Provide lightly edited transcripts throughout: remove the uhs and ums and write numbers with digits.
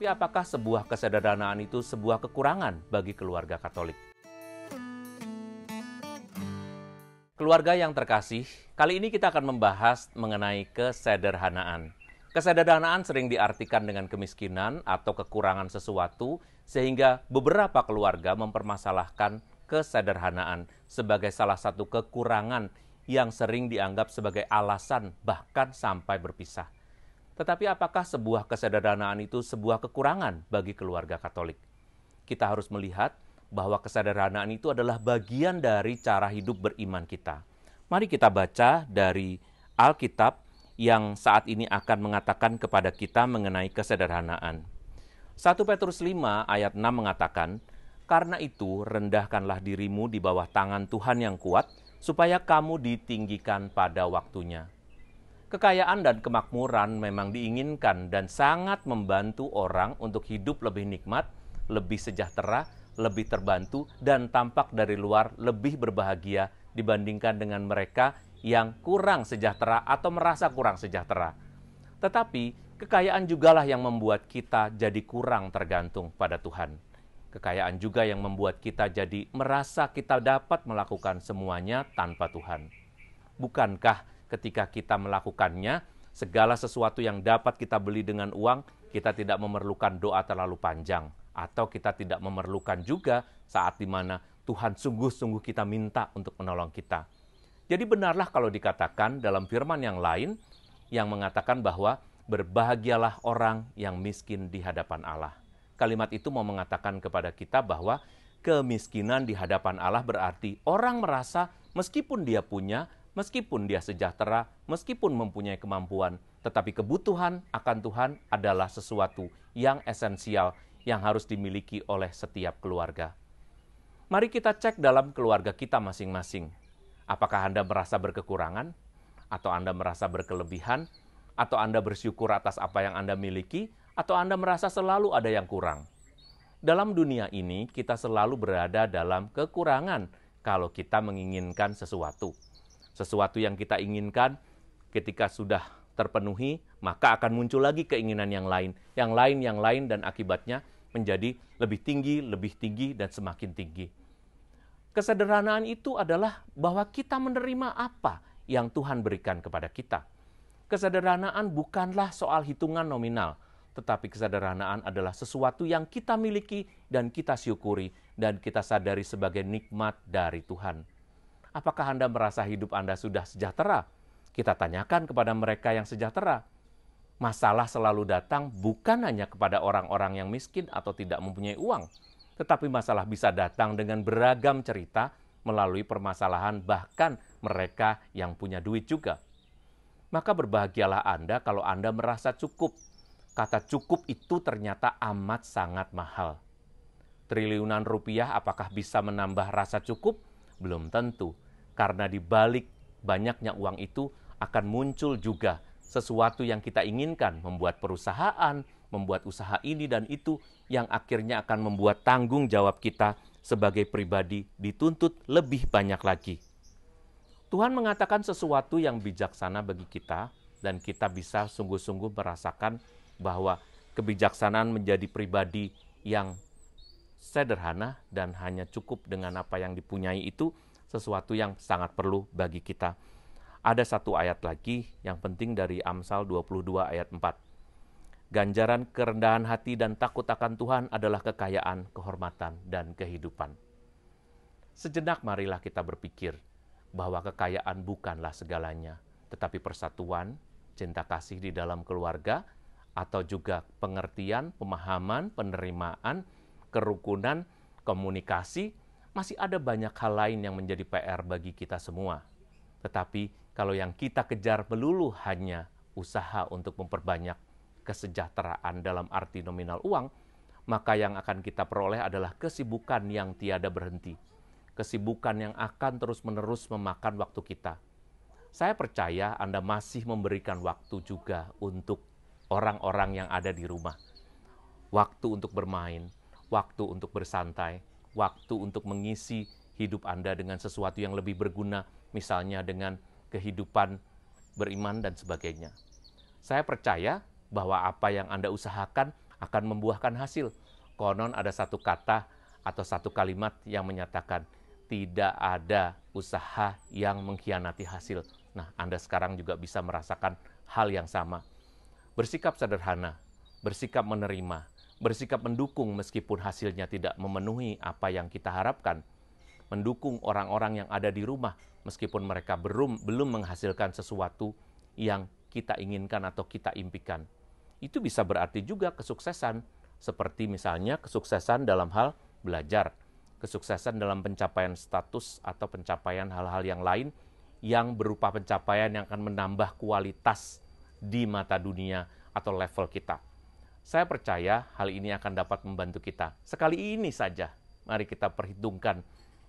Tapi apakah sebuah kesederhanaan itu sebuah kekurangan bagi keluarga Katolik? Keluarga yang terkasih, kali ini kita akan membahas mengenai kesederhanaan. Kesederhanaan sering diartikan dengan kemiskinan atau kekurangan sesuatu, sehingga beberapa keluarga mempermasalahkan kesederhanaan sebagai salah satu kekurangan yang sering dianggap sebagai alasan bahkan sampai berpisah. Tetapi apakah sebuah kesederhanaan itu sebuah kekurangan bagi keluarga Katolik? Kita harus melihat bahwa kesederhanaan itu adalah bagian dari cara hidup beriman kita. Mari kita baca dari Alkitab yang saat ini akan mengatakan kepada kita mengenai kesederhanaan. 1 Petrus 5 ayat 6 mengatakan, "Karena itu rendahkanlah dirimu di bawah tangan Tuhan yang kuat, supaya kamu ditinggikan pada waktunya." Kekayaan dan kemakmuran memang diinginkan dan sangat membantu orang untuk hidup lebih nikmat, lebih sejahtera, lebih terbantu, dan tampak dari luar lebih berbahagia dibandingkan dengan mereka yang kurang sejahtera atau merasa kurang sejahtera. Tetapi, kekayaan jugalah yang membuat kita jadi kurang tergantung pada Tuhan. Kekayaan juga yang membuat kita jadi merasa kita dapat melakukan semuanya tanpa Tuhan. Bukankah ketika kita melakukannya, segala sesuatu yang dapat kita beli dengan uang, kita tidak memerlukan doa terlalu panjang, atau kita tidak memerlukan juga saat di mana Tuhan sungguh-sungguh kita minta untuk menolong kita. Jadi benarlah kalau dikatakan dalam firman yang lain, yang mengatakan bahwa berbahagialah orang yang miskin di hadapan Allah. Kalimat itu mau mengatakan kepada kita bahwa kemiskinan di hadapan Allah berarti orang merasa meskipun dia punya, meskipun dia sejahtera, meskipun mempunyai kemampuan, tetapi kebutuhan akan Tuhan adalah sesuatu yang esensial yang harus dimiliki oleh setiap keluarga. Mari kita cek dalam keluarga kita masing-masing. Apakah Anda merasa berkekurangan? Atau Anda merasa berkelebihan? Atau Anda bersyukur atas apa yang Anda miliki? Atau Anda merasa selalu ada yang kurang? Dalam dunia ini, kita selalu berada dalam kekurangan kalau kita menginginkan sesuatu. Sesuatu yang kita inginkan ketika sudah terpenuhi, maka akan muncul lagi keinginan yang lain, dan akibatnya menjadi lebih tinggi, dan semakin tinggi. Kesederhanaan itu adalah bahwa kita menerima apa yang Tuhan berikan kepada kita. Kesederhanaan bukanlah soal hitungan nominal, tetapi kesederhanaan adalah sesuatu yang kita miliki dan kita syukuri dan kita sadari sebagai nikmat dari Tuhan. Apakah Anda merasa hidup Anda sudah sejahtera? Kita tanyakan kepada mereka yang sejahtera. Masalah selalu datang bukan hanya kepada orang-orang yang miskin atau tidak mempunyai uang, tetapi masalah bisa datang dengan beragam cerita melalui permasalahan bahkan mereka yang punya duit juga. Maka berbahagialah Anda kalau Anda merasa cukup. Kata cukup itu ternyata amat sangat mahal. Triliunan rupiah apakah bisa menambah rasa cukup? Belum tentu, karena di balik banyaknya uang itu akan muncul juga sesuatu yang kita inginkan, membuat perusahaan, membuat usaha ini dan itu, yang akhirnya akan membuat tanggung jawab kita sebagai pribadi dituntut lebih banyak lagi. Tuhan mengatakan sesuatu yang bijaksana bagi kita, dan kita bisa sungguh-sungguh merasakan bahwa kebijaksanaan menjadi pribadi yang sederhana dan hanya cukup dengan apa yang dipunyai itu sesuatu yang sangat perlu bagi kita. Ada satu ayat lagi yang penting dari Amsal 22 ayat 4. Ganjaran kerendahan hati dan takut akan Tuhan adalah kekayaan, kehormatan, dan kehidupan. Sejenak marilah kita berpikir bahwa kekayaan bukanlah segalanya, tetapi persatuan, cinta kasih di dalam keluarga, atau juga pengertian, pemahaman, penerimaan, kerukunan, komunikasi, masih ada banyak hal lain yang menjadi PR bagi kita semua. Tetapi kalau yang kita kejar melulu hanya usaha untuk memperbanyak kesejahteraan dalam arti nominal uang, maka yang akan kita peroleh adalah kesibukan yang tiada berhenti. Kesibukan yang akan terus-menerus memakan waktu kita. Saya percaya Anda masih memberikan waktu juga untuk orang-orang yang ada di rumah. Waktu untuk bermain, waktu untuk bersantai, waktu untuk mengisi hidup Anda dengan sesuatu yang lebih berguna, misalnya dengan kehidupan beriman dan sebagainya. Saya percaya bahwa apa yang Anda usahakan akan membuahkan hasil. Konon ada satu kata atau satu kalimat yang menyatakan tidak ada usaha yang mengkhianati hasil. Nah, Anda sekarang juga bisa merasakan hal yang sama. Bersikap sederhana, bersikap menerima, bersikap mendukung meskipun hasilnya tidak memenuhi apa yang kita harapkan. Mendukung orang-orang yang ada di rumah meskipun mereka belum menghasilkan sesuatu yang kita inginkan atau kita impikan. Itu bisa berarti juga kesuksesan, seperti misalnya kesuksesan dalam hal belajar, kesuksesan dalam pencapaian status atau pencapaian hal-hal yang lain yang berupa pencapaian yang akan menambah kualitas di mata dunia atau level kita. Saya percaya hal ini akan dapat membantu kita. Sekali ini saja, mari kita perhitungkan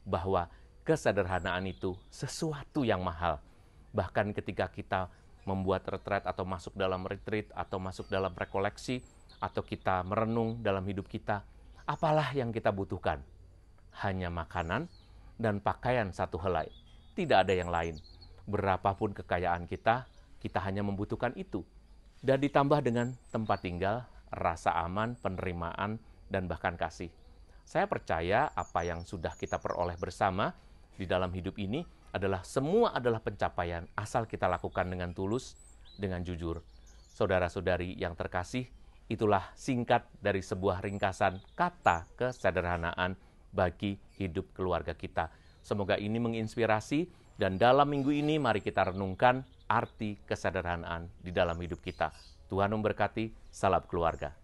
bahwa kesederhanaan itu sesuatu yang mahal. Bahkan ketika kita membuat retret atau masuk dalam retreat atau masuk dalam rekoleksi atau kita merenung dalam hidup kita, apalah yang kita butuhkan? Hanya makanan dan pakaian satu helai. Tidak ada yang lain. Berapapun kekayaan kita, kita hanya membutuhkan itu. Dan ditambah dengan tempat tinggal, rasa aman, penerimaan, dan bahkan kasih. Saya percaya apa yang sudah kita peroleh bersama di dalam hidup ini semua adalah pencapaian asal kita lakukan dengan tulus, dengan jujur. Saudara-saudari yang terkasih, itulah singkat dari sebuah ringkasan kata kesederhanaan bagi hidup keluarga kita. Semoga ini menginspirasi dan dalam minggu ini mari kita renungkan arti kesederhanaan di dalam hidup kita. Tuhan memberkati, salam keluarga.